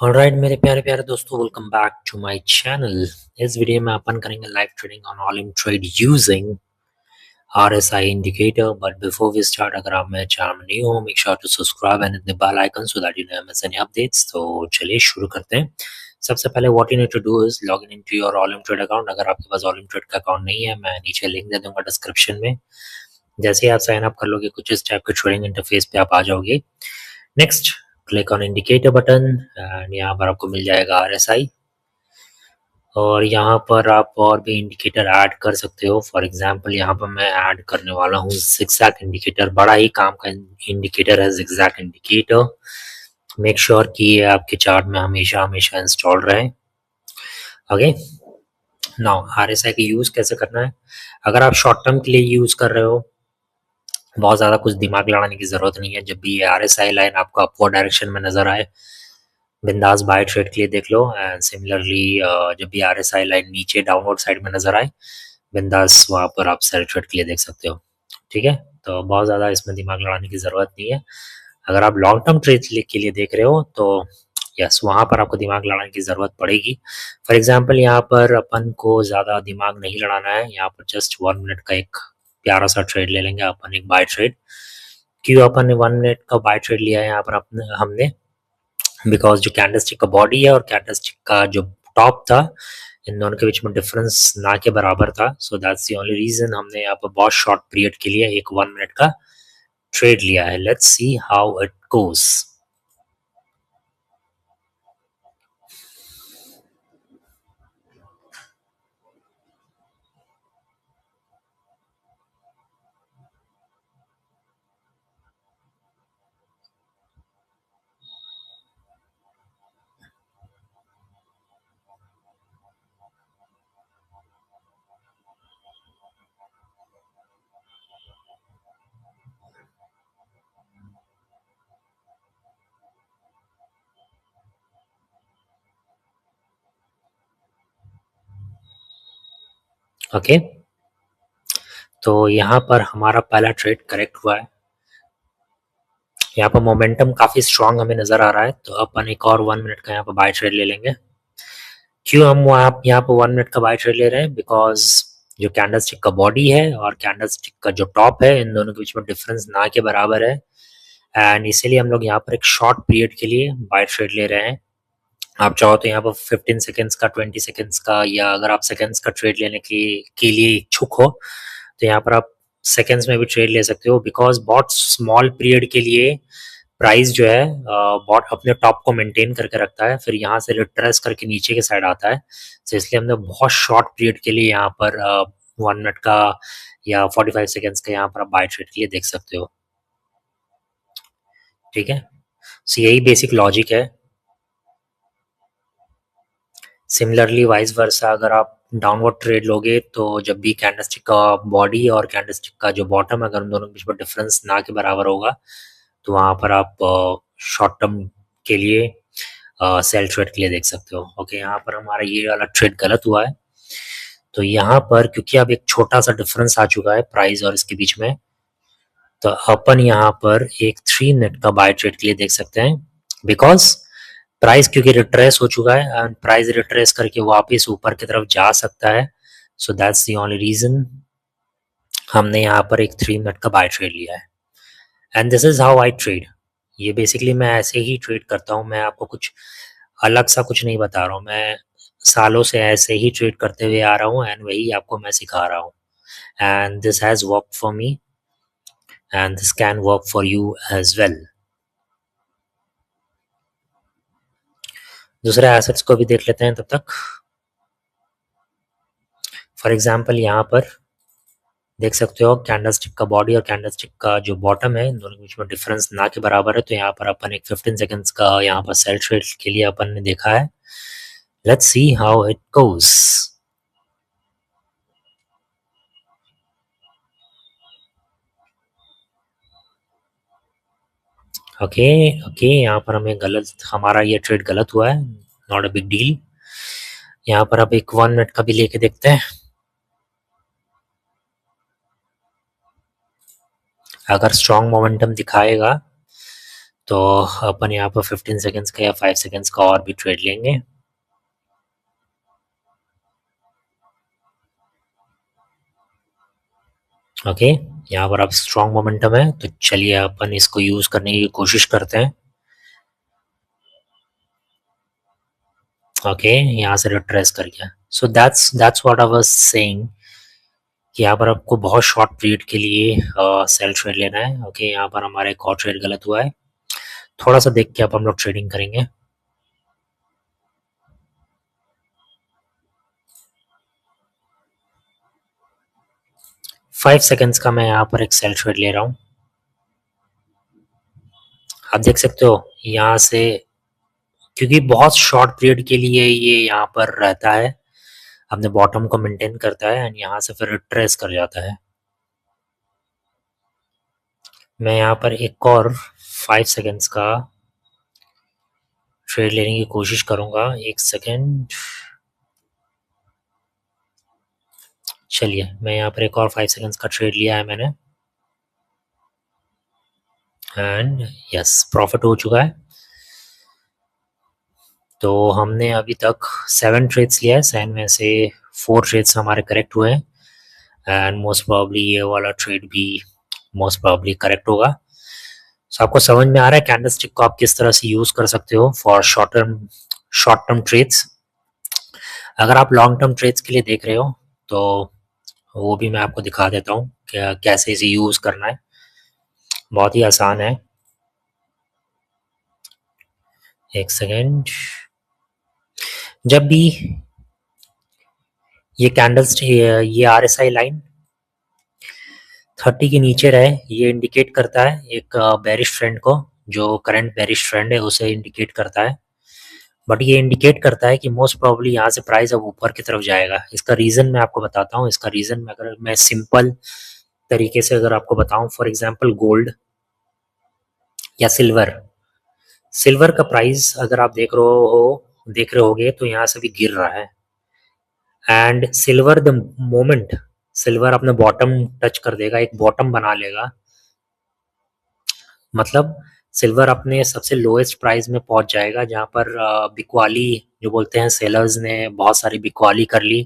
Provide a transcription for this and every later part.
Alright मेरे प्यारे प्यारे दोस्तों, welcome back to my channel. इस वीडियो में अपन करेंगे live trading on all in trade using RSI indicator. But before we start, अगर आप मेरे चैनल में न्यू हो, make sure to subscribe and the bell icon so that you never miss any updates. तो चलिए शुरू करते हैं। सबसे पहले what you need to do is log in into your all in trade account. अगर आपके पास ऑल इन ट्रेड का अकाउंट नहीं है, मैं नीचे लिंक दे दूंगा डिस्क्रिप्शन में। जैसे ही आप साइन अप कर लोगे, कुछ इस टाइप के ट्रेडिंग इंटरफेस पे आप आ जाओगे। Next, click on indicator button and यहाँ पर आपको मिल जाएगा RSI, और यहाँ पर आप और भी इंडिकेटर ऐड कर सकते हो। फॉर एग्जांपल यहाँ पर मैं ऐड करने वाला हूँ जिगजैग इंडिकेटर। बड़ा ही काम का इंडिकेटर है जिगजैग इंडिकेटर। मेक श्योर कि ये आपके चार्ट में हमेशा हमेशा इंस्टॉल रहे। ओके, नाउ RSI का यूज़ कैसे करना है। अगर आप शॉर्ट टर्म के लिए यूज़ कर रहे हो, बहुत ज़्यादा कुछ दिमाग लड़ाने की ज़रूरत नहीं है। जब भी ये RSI लाइन आपको अपवर्ड डायरेक्शन में नज़र आए, बिंदास बाय ट्रेड के लिए देख लो। एंड सिमिलरली जब भी RSI लाइन नीचे डाउनवर्ड साइड में नज़र आए, बिंदास वहाँ पर आप सेल ट्रेड के लिए देख सकते हो। ठीक है, तो बहुत ज़्यादा इसमें दिमाग लड़ाने की ज़रूरत नहीं है। अगर आप लॉन्ग टर्म ट्रेड के लिए देख रहे हो तो यस, वहाँ पर आपको दिमाग लड़ाने की ज़रूरत पड़ेगी। फॉर एग्जांपल यहाँ पर अपन को ज़्यादा दिमाग नहीं लड़ाना है। यहाँ पर जस्ट 1 मिनट का एक प्यारा सा ट्रेड ले लेंगे अपन, एक बाय ट्रेड। क्यों अपन ने 1 मिनट का बाय ट्रेड लिया है यहाँ पर हमने, बिकॉज जो कैंडलस्टिक का बॉडी है और कैंडलस्टिक का जो टॉप था, इन दोनों के बीच में डिफरेंस ना के बराबर था। So that's the only reason हमने यहाँ पर बहुत शॉर्ट पीरियड के लिए एक 1 मिनट का ट्रेड लिया है। Let's see how it goes. Okay, तो यहाँ पर हमारा पहला ट्रेड करेक्ट हुआ है। यहाँ पर मोमेंटम काफी स्ट्रांग हमें नजर आ रहा है, तो अपन एक और 1 मिनट का यहाँ पर बाय ट्रेड ले लेंगे। क्यों हम यहाँ पर 1 मिनट का बाय ट्रेड ले रहे हैं, बिकॉज जो कैंडलस्टिक का बॉडी है और कैंडलस्टिक का जो टॉप है, इन दोनों के बीच में डिफरेंस ना के बराबर है। एंड इसीलिए हम लोग यहाँ पर एक शॉर्ट पीरियड के लिए बाय ट्रेड ले रहे हैं। आप चाहो तो यहाँ पर 15 सेकेंड्स का, 20 सेकेंड्स का, या अगर आप सेकेंड्स का ट्रेड लेने के लिए इच्छुक हो तो यहाँ पर आप सेकेंड्स में भी ट्रेड ले सकते हो। बिकॉज बहुत स्मॉल पीरियड के लिए प्राइस जो है बहुत अपने टॉप को मेंटेन करके रखता है, फिर यहाँ से रिट्रेस करके नीचे के साइड आता है। तो इसलिए हमने बहुत शॉर्ट पीरियड के लिए यहाँ पर 1 मिनट का या 45 सेकेंड्स का यहाँ पर आप बाय ट्रेड के लिए देख सकते हो। ठीक है, सो यही बेसिक लॉजिक है। सिमिलरली वाइस वर्सा, अगर आप डाउनवर्ड ट्रेड लोगे तो जब भी कैंडलस्टिक का बॉडी और कैंडलस्टिक का जो बॉटम है, अगर उन दोनों के बीच में डिफरेंस ना के बराबर होगा, तो वहाँ पर आप शॉर्ट टर्म के लिए सेल ट्रेड के लिए देख सकते हो। ओके, यहाँ पर हमारा ये वाला ट्रेड गलत हुआ है। तो यहाँ पर क्योंकि अब एक छोटा सा डिफरेंस आ चुका है प्राइस और इसके बीच में, तो अपन यहाँ पर एक 3 मिनट का बाय ट्रेड के लिए देख सकते हैं। बिकॉज प्राइस क्योंकि रिट्रेस हो चुका है एंड प्राइस रिट्रेस करके वापस ऊपर की तरफ जा सकता है। So that's the only reason हमने यहाँ पर एक 3 मिनट का बाय ट्रेड लिया है। And this is how I trade. ये बेसिकली मैं ऐसे ही ट्रेड करता हूँ। मैं आपको कुछ अलग सा कुछ नहीं बता रहा हूँ। मैं सालों से ऐसे ही ट्रेड करते हुए आ रहा हूँ एंड वही आपको मैं सिखा रहा हूँ। And this has work for me and this can work for you as well. दूसरे एसेट्स को भी देख लेते हैं तब तक। फॉर एग्जाम्पल यहाँ पर देख सकते हो कैंडलस्टिक का बॉडी और कैंडलस्टिक का जो बॉटम है, इन दोनों के बीच में डिफरेंस ना के बराबर है। तो यहाँ पर अपन एक 15 सेकेंड्स का यहाँ पर सेल ट्रेड के लिए अपन ने देखा है। Let's see how it goes. Okay okay, यहाँ पर हमारा ये ट्रेड गलत हुआ है। Not a big deal. यहाँ पर अब एक 1 मिनट का भी लेके देखते हैं। अगर स्ट्रॉन्ग मोमेंटम दिखाएगा तो अपन यहाँ पर 15 सेकेंड्स का या 5 सेकेंड्स का और भी ट्रेड लेंगे। ओके, यहाँ पर अब स्ट्रॉन्ग मोमेंटम है, तो चलिए अपन इसको यूज करने की कोशिश करते हैं। ओके, यहाँ से रिट्रेस कर गया। So that's what I was saying कि यहाँ पर आपको बहुत शॉर्ट पीरियड के लिए सेल ट्रेड लेना है। ओके, यहाँ पर हमारा एक और ट्रेड गलत हुआ है, थोड़ा सा देख के अब हम लोग ट्रेडिंग करेंगे। फाइव सेकेंड्स का मैं यहाँ पर एक सेल ट्रेड ले रहा हूँ। आप देख सकते हो यहाँ से, क्योंकि बहुत शॉर्ट पीरियड के लिए ये यहाँ पर रहता है, अपने बॉटम को मेंटेन करता है एंड यहाँ से फिर रिट्रेस कर जाता है। मैं यहाँ पर एक और 5 सेकेंड्स का ट्रेड लेने की कोशिश करूंगा। एक सेकेंड, चलिए मैं यहाँ पर एक और 5 सेकेंड्स का ट्रेड लिया है मैंने, एंड यस प्रॉफिट हो चुका है। तो हमने अभी तक 7 ट्रेड्स लिया है, 7 में से 4 ट्रेड्स हमारे करेक्ट हुए हैं एंड मोस्ट प्रॉब्ली ये वाला ट्रेड भी मोस्ट प्रॉब्ली करेक्ट होगा। सो आपको समझ में आ रहा है कैंडलस्टिक को आप किस तरह से यूज कर सकते हो फॉर शॉर्ट टर्म ट्रेड्स। अगर आप लॉन्ग टर्म ट्रेड्स के लिए देख रहे हो तो वो भी मैं आपको दिखा देता हूँ कैसे इसे यूज करना है। बहुत ही आसान है। एक सेकेंड, जब भी ये कैंडल्स ये RSI लाइन 30 के नीचे रहे, ये इंडिकेट करता है एक बेरिश ट्रेंड को, जो करंट बेरिश ट्रेंड है उसे इंडिकेट करता है। बट ये इंडिकेट करता है कि मोस्ट प्रोबेबली यहाँ से प्राइस अब ऊपर की तरफ जाएगा। इसका रीज़न मैं आपको बताता हूँ। इसका रीज़न में अगर मैं सिंपल तरीके से अगर आपको बताऊँ, फॉर एग्जांपल गोल्ड या सिल्वर का प्राइस अगर आप देख रहे होगे तो यहाँ से भी गिर रहा है and silver the moment silver अपने बॉटम टच कर देगा, एक बॉटम बना लेगा, मतलब सिल्वर अपने सबसे लोएस्ट प्राइस में पहुंच जाएगा जहां पर बिकवाली जो बोलते हैं, सेलर्स ने बहुत सारी बिकवाली कर ली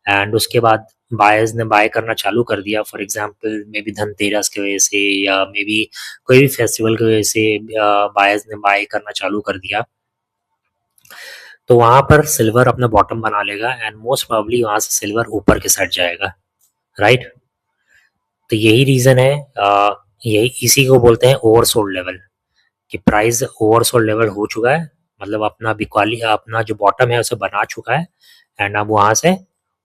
एंड उसके बाद बायर्स ने बाय करना चालू कर दिया। For example may be Dhanteras की वजह से या मे बी कोई भी फेस्टिवल की वजह से बायर्स ने बाय करना चालू कर दिया, तो वहां पर सिल्वर अपना बॉटम बना लेगा एंड मोस्ट प्रोबेबली वहां से सिल्वर ऊपर के साइड जाएगा, राइट। तो यही रीजन है, यही इसी को बोलते हैं ओवरसोल्ड लेवल, कि प्राइस ओवरसोल्ड लेवल हो चुका है, मतलब अपना बिकवाली अपना जो बॉटम है उसे बना चुका है एंड अब वहां से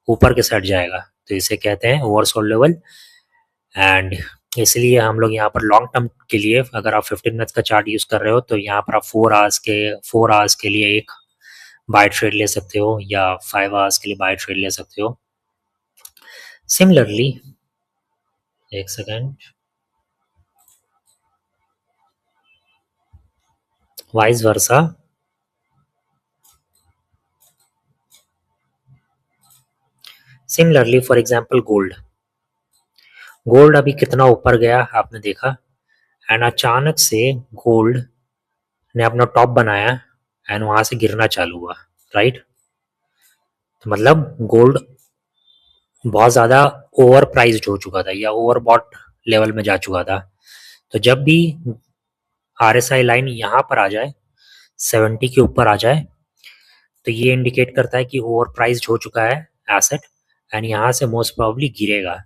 ऊपर के साइड जाएगा, तो इसे कहते हैं ओवरसोल्ड लेवल। एंड इसलिए हम लोग यहाँ पर लॉन्ग टर्म के लिए अगर आप 15 मिनट्स का चार्ट यूज कर रहे हो तो यहाँ पर आप 4 आवर्स के लिए एक बाय ट्रेड ले सकते हो या 5 आवर्स के लिए बाय ट्रेड ले सकते हो। सिमिलरली, एक second, vice versa, similarly for example gold अभी कितना ऊपर गया आपने देखा एंड अचानक से गोल्ड ने अपना टॉप बनाया एंड वहां से गिरना चालू हुआ, राइट। तो मतलब गोल्ड बहुत ज्यादा ओवर प्राइस्ड हो चुका था या ओवरबॉट लेवल में जा चुका था। तो जब भी RSI लाइन यहाँ पर आ जाए, 70 के ऊपर आ जाए, तो ये इंडिकेट करता है कि ओवर प्राइस्ड हो चुका है एसेट एंड यहाँ से मोस्ट प्रोबेबली गिरेगा।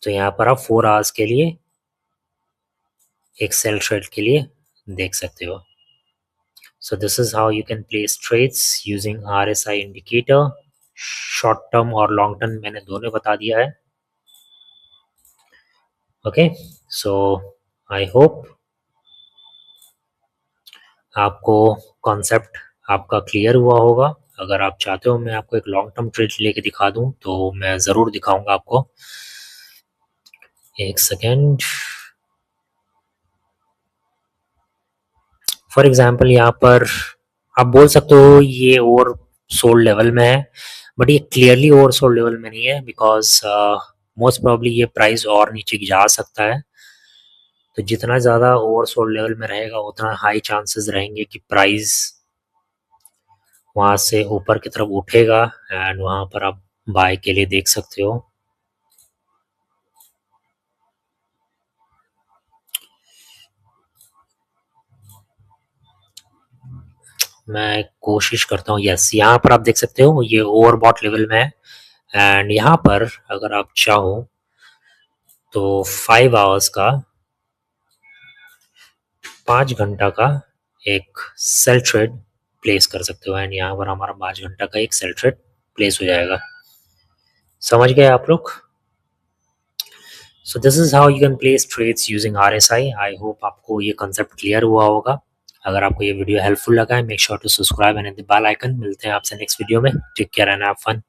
तो यहाँ पर आप 4 आवर्स के लिए एक सेल ट्रेड के लिए देख सकते हो। So this is how you can place trades using RSI indicator, short term और लॉन्ग टर्म मैंने दोनों बता दिया है। ओके, सो आई होप आपको कॉन्सेप्ट आपका क्लियर हुआ होगा। अगर आप चाहते हो मैं आपको एक लॉन्ग टर्म ट्रेड लेके दिखा दूं तो मैं ज़रूर दिखाऊंगा आपको। एक सेकेंड, फॉर एग्जांपल यहाँ पर आप बोल सकते हो ये ओवर सोल्ड लेवल में है, बट ये क्लियरली ओवर सोल्ड लेवल में नहीं है बिकॉज मोस्ट प्रोबेबली ये प्राइस और नीचे जा सकता है। तो जितना ज़्यादा ओवरसोल्ड लेवल में रहेगा उतना हाई चांसेस रहेंगे कि प्राइस वहाँ से ऊपर की तरफ उठेगा एंड वहाँ पर आप बाय के लिए देख सकते हो। मैं कोशिश करता हूँ, यस यहाँ पर आप देख सकते हो ये ओवरबॉट लेवल में है एंड यहाँ पर अगर आप चाहो तो 5 आवर्स का 5 घंटा का एक सेल ट्रेड प्लेस कर सकते हो एंड यहाँ पर हमारा 5 घंटा का एक सेल ट्रेड प्लेस हो जाएगा। समझ गए आप लोग? So this is how you can place trades using RSI। I hope आपको ये कंसेप्ट क्लियर हुआ होगा। अगर आपको ये वीडियो हेल्पफुल लगा है, make sure to subscribe and hit the bell icon. मिलते हैं आपसे नेक्स्ट वीडियो में। Take care and have fun.